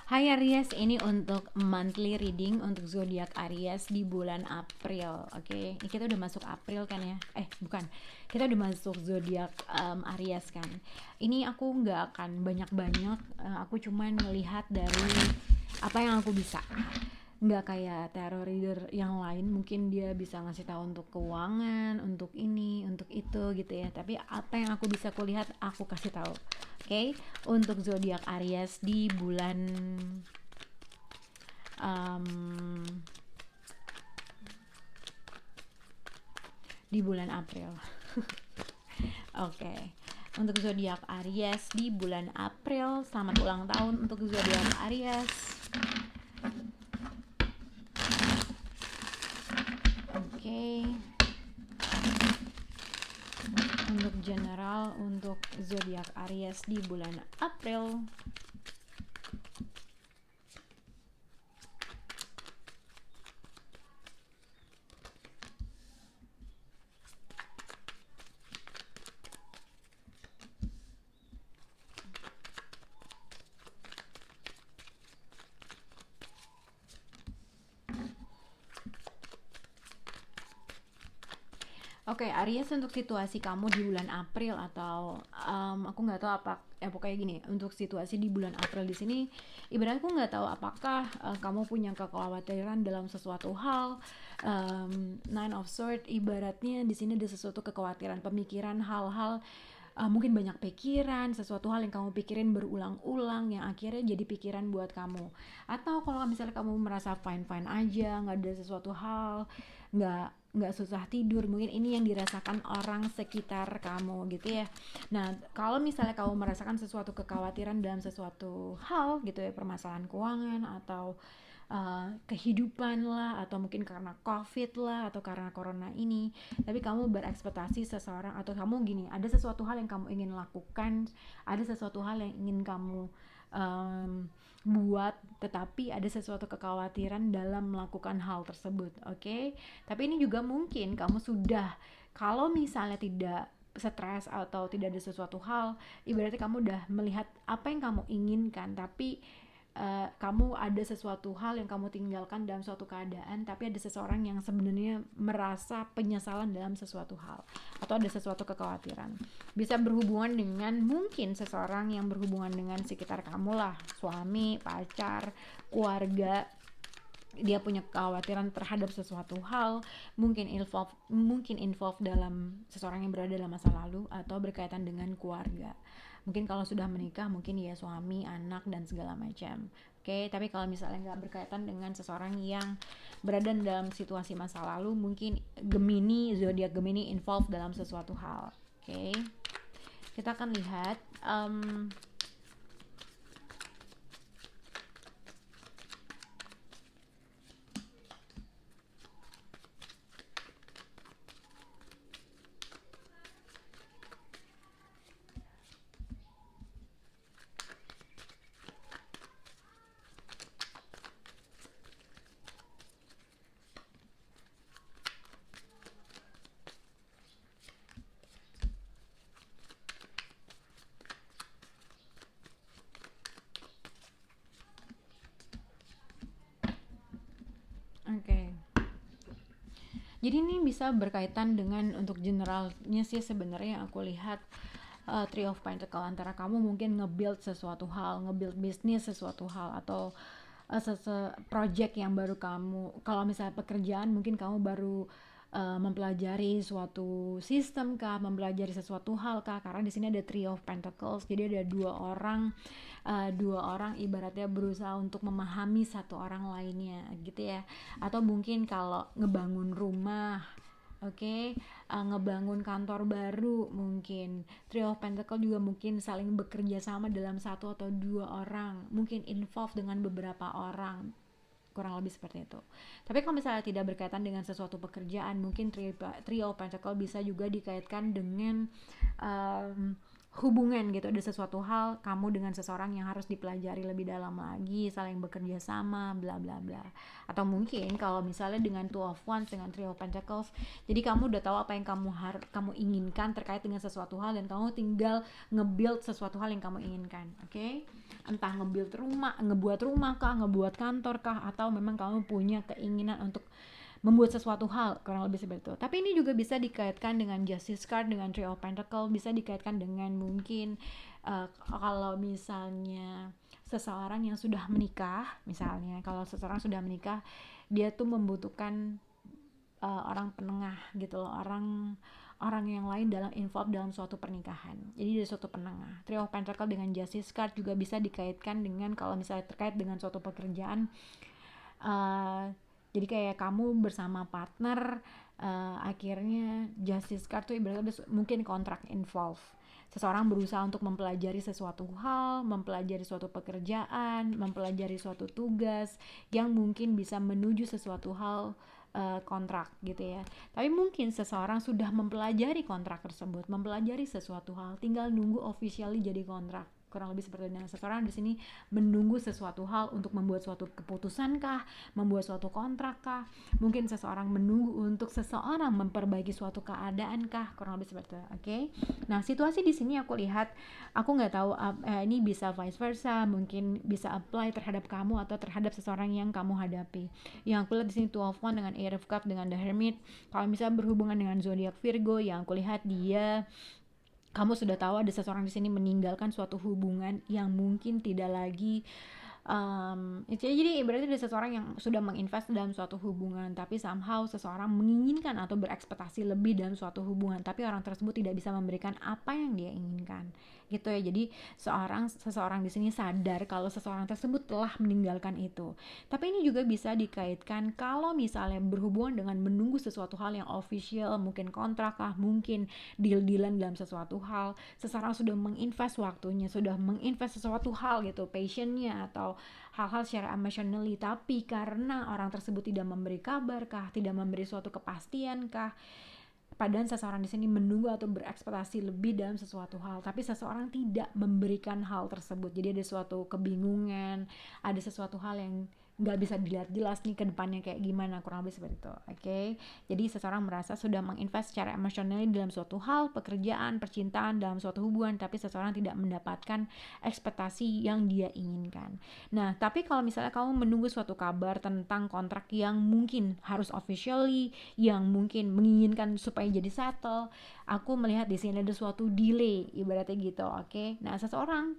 Hai Aries, ini untuk monthly reading untuk zodiak Aries di bulan April. Oke, ini kita udah masuk April kan ya? Bukan, kita udah masuk zodiak Aries kan. Ini aku nggak akan banyak-banyak, aku cuman melihat dari apa yang aku bisa. Nggak kayak tarot reader yang lain, mungkin dia bisa ngasih tahu untuk keuangan, untuk ini, untuk itu gitu ya. Tapi apa yang aku bisa kulihat, aku kasih tahu. Oke, untuk zodiak Aries um, di bulan April. Oke, untuk zodiak Aries di bulan April, selamat ulang tahun untuk zodiak Aries. Oke, untuk general untuk zodiak Aries di bulan April. Oke, Aries, untuk situasi kamu di bulan April atau aku nggak tahu apa ya, pokoknya gini, untuk situasi di bulan April di sini, ibaratnya aku nggak tahu apakah kamu punya kekhawatiran dalam sesuatu hal. Nine of Swords, ibaratnya di sini ada sesuatu kekhawatiran, pemikiran, hal-hal, mungkin banyak pikiran, sesuatu hal yang kamu pikirin berulang-ulang yang akhirnya jadi pikiran buat kamu. Atau kalau misalnya kamu merasa fine-fine aja, nggak ada sesuatu hal, nggak susah tidur, mungkin ini yang dirasakan orang sekitar kamu gitu ya. Nah, kalau misalnya kamu merasakan sesuatu kekhawatiran dalam sesuatu hal gitu ya, permasalahan keuangan atau kehidupan lah, atau mungkin karena covid lah, atau karena corona ini, tapi kamu berekspektasi seseorang, atau kamu gini, ada sesuatu hal yang kamu ingin lakukan, ada sesuatu hal yang ingin kamu buat, tetapi ada sesuatu kekhawatiran dalam melakukan hal tersebut. Oke, tapi ini juga mungkin kamu sudah, kalau misalnya tidak stres atau tidak ada sesuatu hal, ibaratnya kamu udah melihat apa yang kamu inginkan, tapi kamu ada sesuatu hal yang kamu tinggalkan dalam suatu keadaan, tapi ada seseorang yang sebenarnya merasa penyesalan dalam sesuatu hal, atau ada sesuatu kekhawatiran. Bisa berhubungan dengan mungkin seseorang yang berhubungan dengan sekitar kamu lah, suami, pacar, keluarga. Dia punya kekhawatiran terhadap sesuatu hal, mungkin involve dalam seseorang yang berada dalam masa lalu, atau berkaitan dengan keluarga. Mungkin kalau sudah menikah, mungkin ya suami, anak, dan segala macam. Oke, tapi kalau misalnya nggak berkaitan dengan seseorang yang berada dalam situasi masa lalu, mungkin Gemini, zodiak Gemini involve dalam sesuatu hal. Oke, kita akan lihat oke. Jadi ini bisa berkaitan dengan, untuk generalnya sih sebenarnya aku lihat Three of Pentacles, antara kamu mungkin nge-build sesuatu hal, nge-build bisnis sesuatu hal, atau project yang baru kamu, kalau misalnya pekerjaan mungkin kamu baru mempelajari suatu sistem kah, mempelajari sesuatu hal kah, karena di sini ada Three of Pentacles, jadi ada dua orang ibaratnya berusaha untuk memahami satu orang lainnya gitu ya. Atau mungkin kalau ngebangun rumah, oke, ngebangun kantor baru, mungkin Three of Pentacles juga mungkin saling bekerja sama dalam satu atau dua orang, mungkin involve dengan beberapa orang, kurang lebih seperti itu. Tapi kalau misalnya tidak berkaitan dengan sesuatu pekerjaan, mungkin Three of Pentacles bisa juga dikaitkan dengan hubungan gitu, ada sesuatu hal kamu dengan seseorang yang harus dipelajari lebih dalam lagi, saling bekerja sama, bla bla bla. Atau mungkin kalau misalnya dengan Two of Wands, dengan Three of Pentacles, jadi kamu udah tahu apa yang kamu inginkan terkait dengan sesuatu hal, dan kamu tinggal nge-build sesuatu hal yang kamu inginkan, oke? Entah nge-build rumah, ngebuat rumah kah, ngebuat kantor kah, atau memang kamu punya keinginan untuk membuat sesuatu hal, kurang lebih seperti itu. Tapi ini juga bisa dikaitkan dengan Justice card, dengan Three of Pentacles, bisa dikaitkan dengan mungkin kalau misalnya seseorang yang sudah menikah, misalnya kalau seseorang sudah menikah, dia tuh membutuhkan orang penengah gitu loh, orang yang lain dalam involved dalam suatu pernikahan. Jadi dari suatu penengah. Three of Pentacles dengan Justice card juga bisa dikaitkan dengan kalau misalnya terkait dengan suatu pekerjaan. Jadi kayak kamu bersama partner, akhirnya Justice card tuh ibaratnya mungkin kontrak involved. Seseorang berusaha untuk mempelajari sesuatu hal, mempelajari suatu pekerjaan, mempelajari suatu tugas yang mungkin bisa menuju sesuatu hal, kontrak gitu ya. Tapi mungkin seseorang sudah mempelajari kontrak tersebut, mempelajari sesuatu hal, tinggal nunggu officially jadi kontrak. Kurang lebih seperti itu. Seseorang di sini menunggu sesuatu hal untuk membuat suatu keputusan kah, membuat suatu kontrak kah, mungkin seseorang menunggu untuk seseorang memperbaiki suatu keadaan kah, kurang lebih seperti itu. Oke. Nah, situasi di sini aku lihat, aku nggak tahu ini bisa vice versa, mungkin bisa apply terhadap kamu atau terhadap seseorang yang kamu hadapi. Yang aku lihat di sini Two of Wands dengan Eight of Cups dengan The Hermit. Kalau misalnya berhubungan dengan zodiak Virgo, yang aku lihat kamu sudah tahu ada seseorang di sini meninggalkan suatu hubungan yang mungkin tidak lagi, jadi ibaratnya ada seseorang yang sudah menginvest dalam suatu hubungan, tapi somehow seseorang menginginkan atau berekspektasi lebih dalam suatu hubungan, tapi orang tersebut tidak bisa memberikan apa yang dia inginkan gitu ya. Jadi seseorang di sini sadar kalau seseorang tersebut telah meninggalkan itu. Tapi ini juga bisa dikaitkan kalau misalnya berhubungan dengan menunggu sesuatu hal yang official, mungkin kontrak kah, mungkin deal-dealan dalam sesuatu hal. Seseorang sudah menginvest waktunya, sudah menginvest sesuatu hal gitu, passionnya atau hal-hal secara emotionally, tapi karena orang tersebut tidak memberi kabar kah, tidak memberi suatu kepastian kah, padahal seseorang di sini menunggu atau berekspektasi lebih dalam sesuatu hal, tapi seseorang tidak memberikan hal tersebut. Jadi ada suatu kebingungan, ada sesuatu hal yang nggak bisa dilihat jelas nih ke depannya kayak gimana, kurang lebih seperti itu. Oke. Jadi seseorang merasa sudah menginvest secara emosional dalam suatu hal, pekerjaan, percintaan, dalam suatu hubungan, tapi seseorang tidak mendapatkan ekspektasi yang dia inginkan. Nah, tapi kalau misalnya kamu menunggu suatu kabar tentang kontrak yang mungkin harus officially, yang mungkin menginginkan supaya jadi settle, aku melihat di sini ada suatu delay ibaratnya gitu. Oke. Nah, seseorang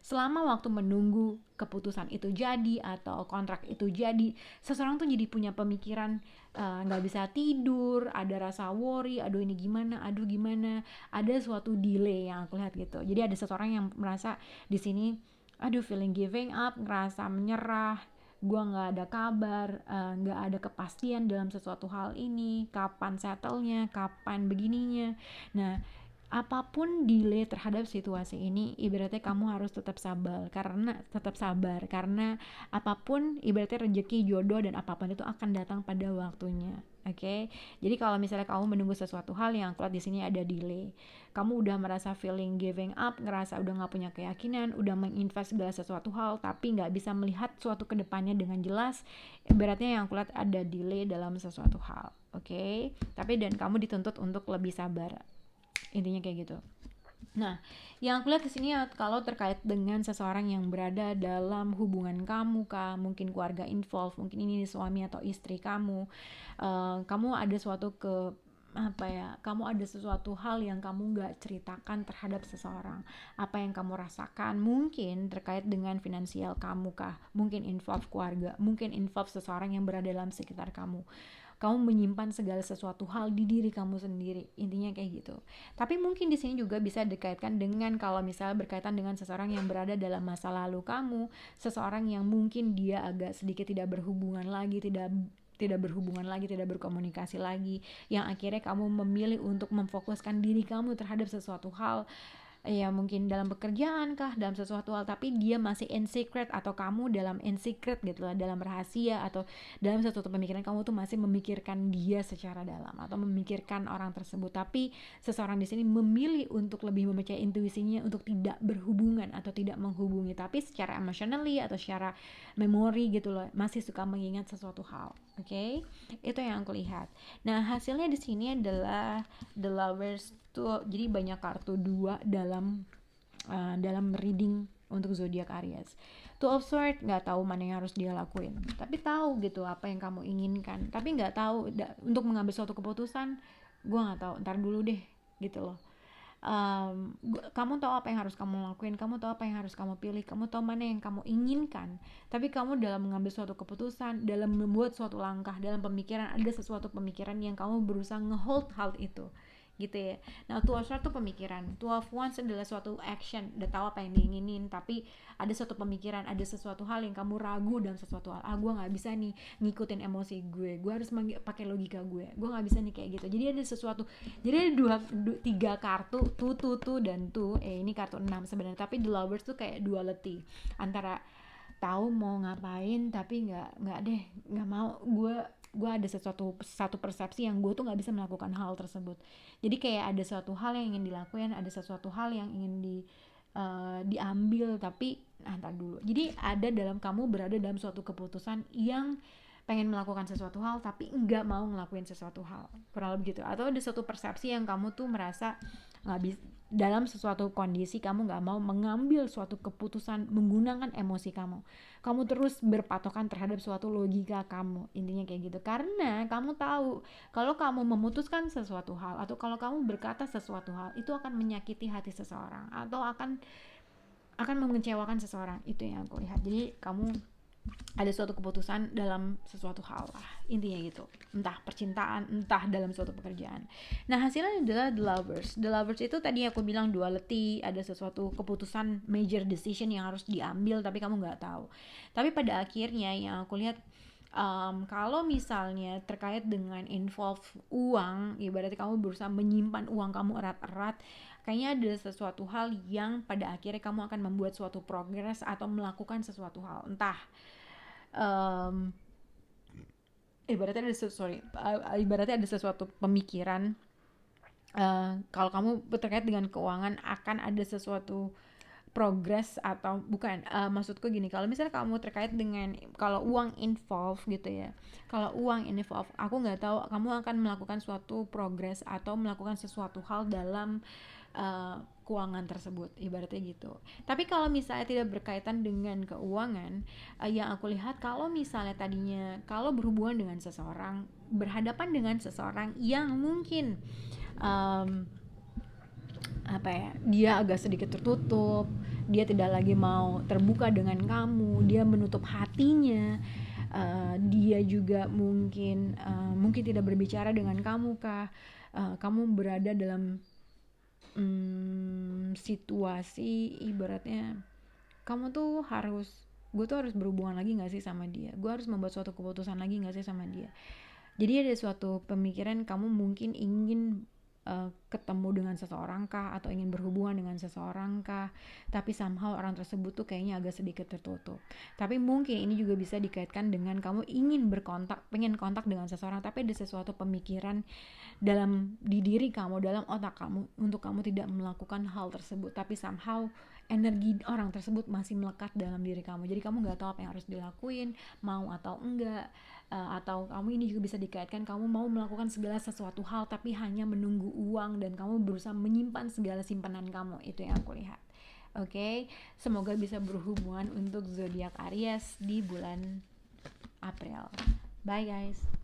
selama waktu menunggu keputusan itu jadi atau kontrak itu jadi, seseorang tuh jadi punya pemikiran, nggak bisa tidur, ada rasa worry, aduh ini gimana, aduh gimana, ada suatu delay yang aku lihat gitu. Jadi ada seseorang yang merasa di sini, aduh feeling giving up, ngerasa menyerah, gua nggak ada kabar, nggak ada kepastian dalam sesuatu hal ini, kapan settle-nya, kapan begininya. Nah, apapun delay terhadap situasi ini, ibaratnya kamu harus tetap sabar, karena apapun ibaratnya rezeki, jodoh, dan apapun itu akan datang pada waktunya. Oke. Jadi kalau misalnya kamu menunggu sesuatu hal, yang kuat di sini ada delay, kamu udah merasa feeling giving up, ngerasa udah nggak punya keyakinan, udah menginvest segala sesuatu hal tapi nggak bisa melihat suatu kedepannya dengan jelas, ibaratnya yang kuat ada delay dalam sesuatu hal. Oke. Tapi dan kamu dituntut untuk lebih sabar, intinya kayak gitu. Nah, yang aku lihat di sini kalau terkait dengan seseorang yang berada dalam hubungan kamu kah, mungkin keluarga involved, mungkin ini suami atau istri kamu, kamu ada kamu ada sesuatu hal yang kamu gak ceritakan terhadap seseorang, apa yang kamu rasakan, mungkin terkait dengan finansial kamu kah, mungkin involve keluarga, mungkin involve seseorang yang berada dalam sekitar kamu menyimpan segala sesuatu hal di diri kamu sendiri, intinya kayak gitu. Tapi mungkin di sini juga bisa dikaitkan dengan kalau misalnya berkaitan dengan seseorang yang berada dalam masa lalu kamu, seseorang yang mungkin dia agak sedikit tidak berhubungan lagi, tidak berkomunikasi lagi, yang akhirnya kamu memilih untuk memfokuskan diri kamu terhadap sesuatu hal, ya mungkin dalam pekerjaan kah, dalam sesuatu hal, tapi dia masih in secret, atau kamu dalam in secret gitu lah, dalam rahasia, atau dalam sesuatu pemikiran kamu tuh masih memikirkan dia secara dalam atau memikirkan orang tersebut, tapi seseorang di sini memilih untuk lebih membaca intuisinya untuk tidak berhubungan atau tidak menghubungi, tapi secara emotionally atau secara memori gitu loh masih suka mengingat sesuatu hal. Oke, itu yang aku lihat. Nah, hasilnya di sini adalah The Lovers tuh, jadi banyak kartu dua dalam reading untuk zodiak Aries. Two of Swords, nggak tahu mana yang harus dia lakuin, tapi tahu gitu apa yang kamu inginkan, tapi nggak tahu untuk mengambil suatu keputusan. Gue nggak tahu, ntar dulu deh gitu loh. Kamu tahu apa yang harus kamu lakuin, kamu tahu apa yang harus kamu pilih, kamu tahu mana yang kamu inginkan, tapi kamu dalam mengambil suatu keputusan, dalam membuat suatu langkah, dalam pemikiran, ada sesuatu pemikiran yang kamu berusaha ngehold hal itu gitu ya. Nah, Two of Swords tuh pemikiran, Two of Wands adalah suatu action, udah tahu apa yang diinginin, tapi ada suatu pemikiran, ada sesuatu hal yang kamu ragu dalam sesuatu hal. Gue nggak bisa nih ngikutin emosi gue harus pakai logika gue nggak bisa nih kayak gitu. Jadi ada sesuatu, jadi ada tiga kartu, tuh dan tuh, ini kartu 6 sebenarnya, tapi The Lovers tuh kayak duality antara tahu mau ngapain tapi nggak mau. Gue ada satu persepsi yang gue tuh nggak bisa melakukan hal tersebut. Jadi kayak ada suatu hal yang ingin dilakuin, ada sesuatu hal yang ingin diambil, tapi ntar dulu. Jadi ada dalam kamu berada dalam suatu keputusan yang pengen melakukan sesuatu hal tapi nggak mau ngelakuin sesuatu hal, kurang lebih gitu. Atau ada suatu persepsi yang kamu tuh merasa nggak bisa dalam sesuatu kondisi, kamu nggak mau mengambil suatu keputusan menggunakan emosi kamu terus berpatokan terhadap suatu logika kamu, intinya kayak gitu. Karena kamu tahu kalau kamu memutuskan sesuatu hal atau kalau kamu berkata sesuatu hal itu akan menyakiti hati seseorang atau akan mengecewakan seseorang, itu yang aku lihat. Jadi kamu ada suatu keputusan dalam sesuatu hal lah, intinya gitu, entah percintaan, entah dalam suatu pekerjaan. Nah, hasilnya adalah The Lovers itu tadi aku bilang duality, ada sesuatu keputusan major decision yang harus diambil tapi kamu nggak tahu. Tapi pada akhirnya yang aku lihat, kalau misalnya terkait dengan involve uang, ibaratnya kamu berusaha menyimpan uang kamu erat-erat, kayaknya ada sesuatu hal yang pada akhirnya kamu akan membuat suatu progres atau melakukan sesuatu hal, entah ibaratnya ada sesuatu pemikiran, kalau kamu terkait dengan keuangan akan ada sesuatu progress atau bukan, maksudku gini, kalau misalnya kamu terkait dengan kalau uang involve gitu ya, kalau uang involve aku nggak tahu kamu akan melakukan suatu progress atau melakukan sesuatu hal dalam keuangan tersebut, ibaratnya gitu. Tapi kalau misalnya tidak berkaitan dengan keuangan, yang aku lihat kalau misalnya tadinya kalau berhubungan dengan seseorang, berhadapan dengan seseorang yang mungkin dia agak sedikit tertutup, dia tidak lagi mau terbuka dengan kamu, dia menutup hatinya, dia juga mungkin tidak berbicara dengan kamu kah, kamu berada dalam situasi ibaratnya gue tuh harus berhubungan lagi gak sih sama dia, gue harus membuat suatu keputusan lagi gak sih sama dia. Jadi ada suatu pemikiran kamu mungkin ingin ketemu dengan seseorang kah, atau ingin berhubungan dengan seseorang kah, tapi somehow orang tersebut tuh kayaknya agak sedikit tertutup. Tapi mungkin ini juga bisa dikaitkan dengan kamu ingin pengen kontak dengan seseorang, tapi ada sesuatu pemikiran di diri kamu, dalam otak kamu, untuk kamu tidak melakukan hal tersebut, tapi somehow energi orang tersebut masih melekat dalam diri kamu. Jadi kamu nggak tahu apa yang harus dilakuin, mau atau enggak. Atau kamu ini juga bisa dikaitkan kamu mau melakukan segala sesuatu hal tapi hanya menunggu uang, dan kamu berusaha menyimpan segala simpanan kamu. Itu yang aku lihat. Oke, semoga bisa berhubungan untuk zodiak Aries di bulan April. Bye guys.